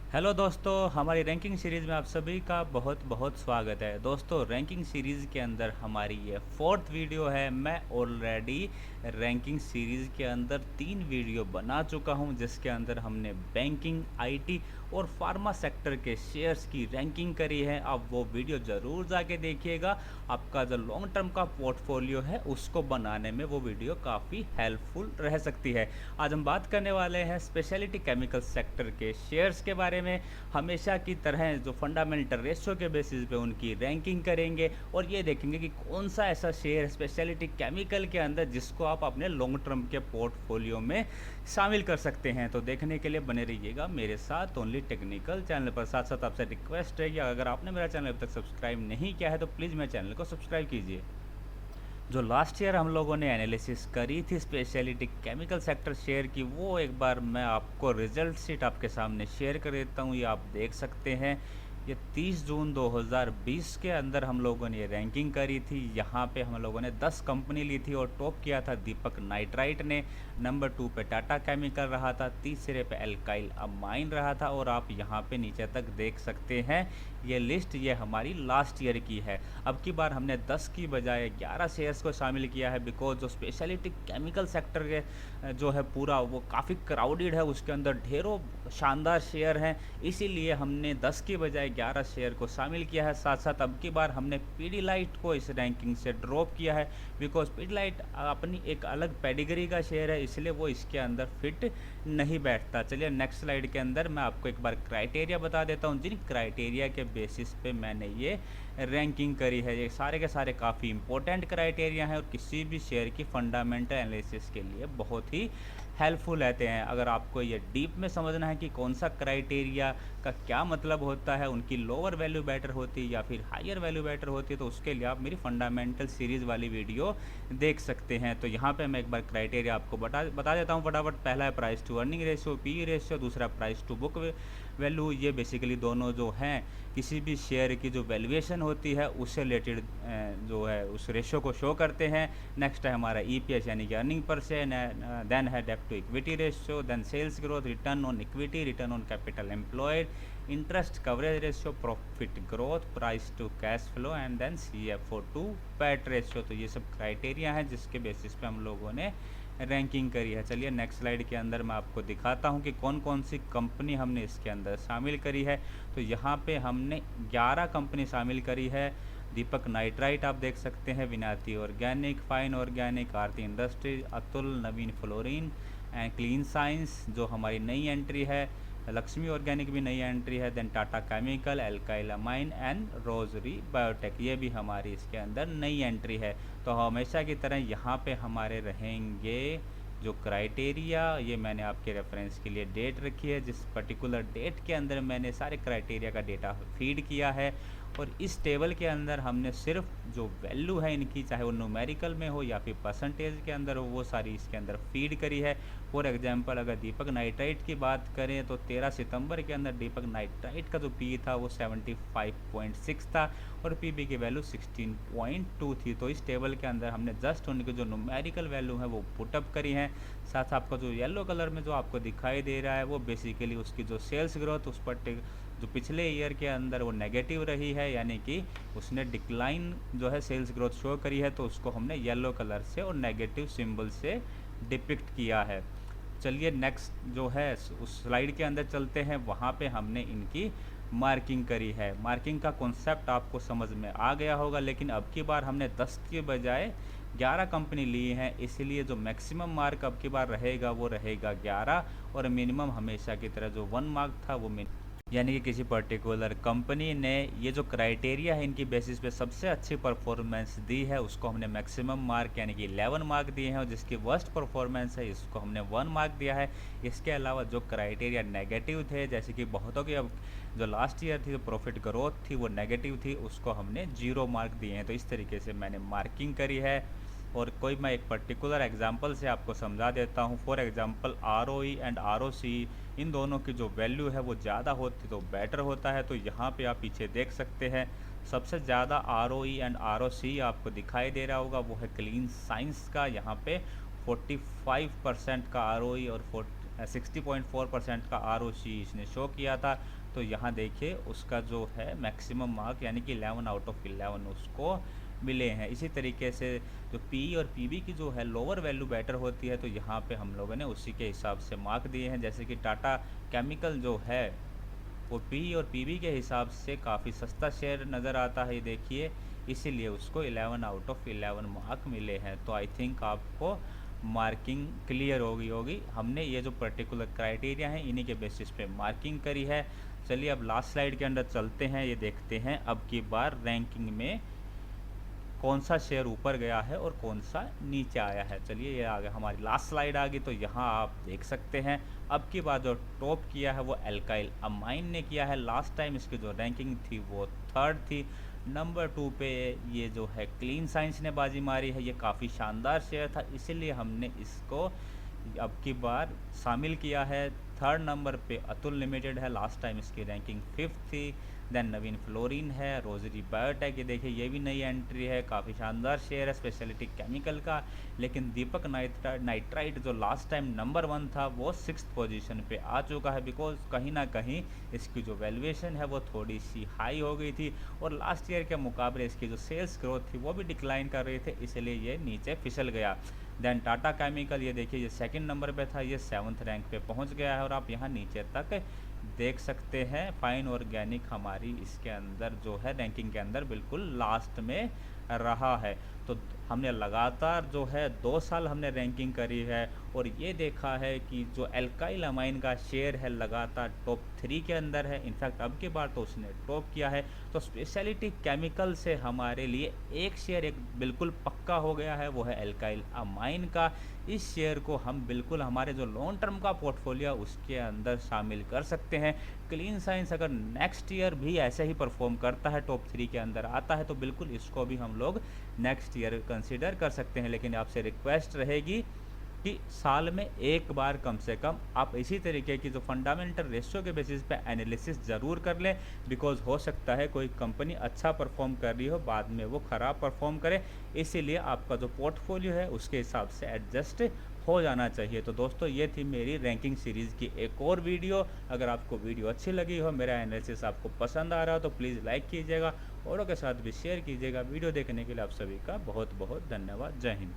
Hello दोस्तों, हमारी ranking series में आप सभी का बहुत बहुत स्वागत है। दोस्तों, रैंकिंग सीरीज़ के अंदर हमारी ये फोर्थ वीडियो है। मैं ऑलरेडी रैंकिंग सीरीज़ के अंदर 3 वीडियो बना चुका हूं, जिसके अंदर हमने बैंकिंग, आईटी और फार्मा सेक्टर के शेयर्स की रैंकिंग करी है। आप वो वीडियो ज़रूर जाके देखिएगा। आपका जो लॉन्ग टर्म का पोर्टफोलियो है उसको बनाने में वो वीडियो काफ़ी हेल्पफुल रह सकती है। आज हम बात करने वाले हैं स्पेशलिटी केमिकल सेक्टर के शेयर्स के बारे में। हमेशा की तरह जो फंडामेंटल रेशियो के बेसिस पे उनकी रैंकिंग करेंगे और ये देखेंगे कि कौन सा ऐसा शेयर स्पेशलिटी केमिकल के अंदर जिसको आप अपने लॉन्ग टर्म के पोर्टफोलियो में शामिल कर सकते हैं। तो देखने के लिए बने रहिएगा मेरे साथ ओनली टेक्निकल चैनल पर। साथ साथ आपसे रिक्वेस्ट है कि अगर आपने मेरा चैनल अब तक सब्सक्राइब नहीं किया है तो प्लीज़ मेरे चैनल को सब्सक्राइब कीजिए। जो लास्ट ईयर हम लोगों ने एनालिसिस करी थी स्पेशलिटी केमिकल सेक्टर शेयर की, वो एक बार मैं आपको रिजल्ट शीट आपके सामने शेयर कर देता हूँ। ये आप देख सकते हैं। ये 30 जून 2020 के अंदर हम लोगों ने ये रैंकिंग करी थी। यहाँ पे हम लोगों ने 10 कंपनी ली थी और टॉप किया था दीपक नाइट्राइट ने। नंबर 2 पे टाटा केमिकल रहा था, तीसरे पे एल्काइल अमाइन रहा था। और आप यहाँ पे नीचे तक देख सकते हैं ये लिस्ट, ये हमारी लास्ट ईयर की है। अब की बार हमने 10 की बजाय 11 शेयर्स को शामिल किया है, बिकॉज जो स्पेशलिटी केमिकल सेक्टर के जो है पूरा वो काफ़ी क्राउडेड है, उसके अंदर ढेरों शानदार शेयर हैं। इसीलिए हमने 10 की बजाय 11 शेयर को शामिल किया है। साथ साथ अब की बार हमने पीडीलाइट को इस रैंकिंग से ड्रॉप किया है, बिकॉज पीडीलाइट अपनी एक अलग पेडिग्री का शेयर है, इसलिए वो इसके अंदर फिट नहीं बैठता। चलिए नेक्स्ट स्लाइड के अंदर मैं आपको एक बार क्राइटेरिया बता देता हूँ, जिन क्राइटेरिया के बेसिस पे मैंने ये रैंकिंग करी है। ये सारे के सारे काफ़ी इंपॉर्टेंट क्राइटेरिया हैं और किसी भी शेयर की फंडामेंटल एनालिसिस के लिए बहुत ही हेल्पफुल रहते हैं। अगर आपको ये डीप में समझना है कि कौन सा क्राइटेरिया का क्या मतलब होता है, उनकी लोअर वैल्यू बेटर होती है या फिर हायर वैल्यू बेटर होती है, तो उसके लिए आप मेरी फंडामेंटल सीरीज़ वाली वीडियो देख सकते हैं। तो यहाँ पे मैं एक बार क्राइटेरिया आपको बता देता हूँ फटाफट। पहला है price to earning ratio, P ratio. दूसरा प्राइस टू बुक वैल्यू। ये बेसिकली दोनों जो हैं किसी भी शेयर की जो वैल्यूएशन होती है उससे रिलेटेड जो है उस रेशियो को शो करते हैं। नेक्स्ट है हमारा ईपीएस यानी कि अर्निंग पर से। देन है डेब्ट to equity ratio, then sales growth, return on equity, return on capital employed, interest coverage ratio, profit growth, price to cash flow and then CFO to PAT ratio. तो ये सब criteria हैं जिसके basis पे हम लोगों ने रैंकिंग करी है। चलिए नेक्स्ट स्लाइड के अंदर मैं आपको दिखाता हूँ कि कौन कौन सी कंपनी हमने इसके अंदर शामिल करी है। तो यहाँ पे हमने 11 कंपनी शामिल करी है। दीपक नाइट्राइट आप देख सकते हैं, विनाती organic, fine organic, Aarti industries, Atul, Naveen fluorine and clean science जो हमारी नई एंट्री है, लक्ष्मी ऑर्गेनिक भी नई एंट्री है, then Tata chemical, alkyl amine and Rossari biotech, ये भी हमारी इसके अंदर नई एंट्री है। तो हमेशा की तरह यहाँ पे हमारे रहेंगे जो क्राइटेरिया, ये मैंने आपके रेफरेंस के लिए डेट रखी है, जिस पर्टिकुलर डेट के अंदर मैंने सारे क्राइटेरिया का डेटा फीड किया है। और इस टेबल के अंदर हमने सिर्फ जो वैल्यू है इनकी, चाहे वो न्यूमेरिकल में हो या फिर परसेंटेज के अंदर हो, वो सारी इसके अंदर फीड करी है। फॉर एग्जांपल अगर दीपक नाइट्राइट की बात करें तो 13 सितंबर के अंदर दीपक नाइट्राइट का जो पी था वो 75.6 था और पीबी की वैल्यू 16.2 थी। तो इस टेबल के अंदर हमने जस्ट उनकी जो न्यूमेरिकल वैल्यू है वो पुटअप करी है। साथ आपको जो येलो कलर में जो आपको दिखाई दे रहा है वो बेसिकली उसकी जो सेल्स ग्रोथ उस पर जो पिछले ईयर के अंदर वो नेगेटिव रही है, यानी कि उसने डिक्लाइन जो है सेल्स ग्रोथ शो करी है, तो उसको हमने येलो कलर से और नेगेटिव सिंबल से डिपिक्ट किया है। चलिए नेक्स्ट जो है उस स्लाइड के अंदर चलते हैं, वहाँ पे हमने इनकी मार्किंग करी है। मार्किंग का कॉन्सेप्ट आपको समझ में आ गया होगा, लेकिन अब की बार हमने 10 के बजाय 11 कंपनी ली हैं, इसलिए जो मैक्सिमम मार्क अब की बार रहेगा वो रहेगा 11 और मिनिमम हमेशा की तरह जो 1 मार्क था वो यानी कि किसी पर्टिकुलर कंपनी ने ये जो क्राइटेरिया है इनकी बेसिस पे सबसे अच्छी परफॉर्मेंस दी है उसको हमने मैक्सिमम मार्क यानी कि 11 मार्क दिए हैं, और जिसकी वर्स्ट परफॉर्मेंस है इसको हमने 1 मार्क दिया है। इसके अलावा जो क्राइटेरिया नेगेटिव थे, जैसे कि बहुतों की अब जो लास्ट ईयर थी जो प्रॉफिट ग्रोथ थी वो नेगेटिव थी, उसको हमने 0 मार्क दिए हैं। तो इस तरीके से मैंने मार्किंग करी है। और कोई मैं एक पर्टिकुलर एग्जांपल से आपको समझा देता हूँ। For example ROE and ROC, इन दोनों की जो वैल्यू है वो ज़्यादा होती तो बेटर होता है। तो यहाँ पे आप पीछे देख सकते हैं सबसे ज़्यादा आरओई एंड आरओसी आपको दिखाई दे रहा होगा वो है क्लीन साइंस का। यहाँ पे 45% का आरओई और 60.4% का आरओसी इसने शो किया था। तो यहाँ देखिए उसका जो है मैक्सिमम मार्क यानी कि 11 आउट ऑफ 11 उसको मिले हैं। इसी तरीके से जो पी और पीबी की जो है लोअर वैल्यू बेटर होती है, तो यहाँ पे हम लोगों ने उसी के हिसाब से मार्क दिए हैं। जैसे कि टाटा केमिकल जो है वो पी और पीबी के हिसाब से काफ़ी सस्ता शेयर नज़र आता है, ये देखिए, इसीलिए उसको 11 आउट ऑफ 11 मार्क मिले हैं। तो आई थिंक आपको मार्किंग क्लियर होगी। हमने ये जो पर्टिकुलर क्राइटेरिया हैं इन्हीं के बेसिस पे मार्किंग करी है। चलिए अब लास्ट स्लाइड के अंदर चलते हैं, ये देखते हैं अब की बार रैंकिंग में कौन सा शेयर ऊपर गया है और कौन सा नीचे आया है। चलिए ये आ गया, हमारी लास्ट स्लाइड आ गई। तो यहाँ आप देख सकते हैं अब की बार जो टॉप किया है वो एल्काइल अमाइन ने किया है। लास्ट टाइम इसकी जो रैंकिंग थी वो 3rd थी। नंबर 2 पे ये जो है क्लीन साइंस ने बाजी मारी है। ये काफ़ी शानदार शेयर था, इसीलिए हमने इसको अब की बार शामिल किया है। 3rd नंबर पे अतुल लिमिटेड है, लास्ट टाइम इसकी रैंकिंग 5th थी। देन नवीन फ्लोरिन है, रोजरी बायोटेक, ये देखिए ये भी नई एंट्री है, काफ़ी शानदार शेयर है स्पेशलिटी केमिकल का। लेकिन दीपक नाइट्राइट जो लास्ट टाइम नंबर 1 था वो 6th पोजीशन पे आ चुका है, बिकॉज कहीं ना कहीं इसकी जो वैल्यूएशन है वो थोड़ी सी हाई हो गई थी और लास्ट ईयर के मुकाबले इसकी जो सेल्स ग्रोथ थी वो भी डिक्लाइन कर रहे थे, इसलिए ये नीचे फिसल गया। देन टाटा केमिकल, ये देखिए ये 2nd नंबर पे था, ये 7th रैंक पे पहुंच गया है और आप यहाँ नीचे तक देख सकते हैं। फाइन ऑर्गेनिक हमारी इसके अंदर जो है रैंकिंग के अंदर बिल्कुल लास्ट में रहा है। तो हमने लगातार जो है 2 साल हमने रैंकिंग करी है और ये देखा है कि जो एल्काइल अमाइन का शेयर है लगातार टॉप 3 के अंदर है। इनफैक्ट अब की बार तो उसने टॉप किया है। तो स्पेशलिटी केमिकल से हमारे लिए एक शेयर एक बिल्कुल पक्का हो गया है, वो है एल्काइल अमाइन का। इस शेयर को हम बिल्कुल हमारे जो लॉन्ग टर्म का पोर्टफोलियो उसके अंदर शामिल कर सकते हैं। क्लीन साइंस अगर नेक्स्ट ईयर भी ऐसे ही परफॉर्म करता है, टॉप 3 के अंदर आता है, तो बिल्कुल इसको भी हम लोग नेक्स्ट ईयर कंसीडर कर सकते हैं। लेकिन आपसे रिक्वेस्ट रहेगी कि साल में एक बार कम से कम आप इसी तरीके की जो फंडामेंटल रेशियो के बेसिस पे एनालिसिस ज़रूर कर लें, बिकॉज हो सकता है कोई कंपनी अच्छा परफॉर्म कर रही हो बाद में वो ख़राब परफॉर्म करे, इसीलिए आपका जो पोर्टफोलियो है उसके हिसाब से एडजस्ट हो जाना चाहिए। तो दोस्तों ये थी मेरी रैंकिंग सीरीज़ की एक और वीडियो। अगर आपको वीडियो अच्छी लगी हो, मेरा एनालिसिस आपको पसंद आ रहा हो, तो प्लीज़ लाइक कीजिएगा, औरों के साथ भी शेयर कीजिएगा। वीडियो देखने के लिए आप सभी का बहुत बहुत धन्यवाद। जय हिंद।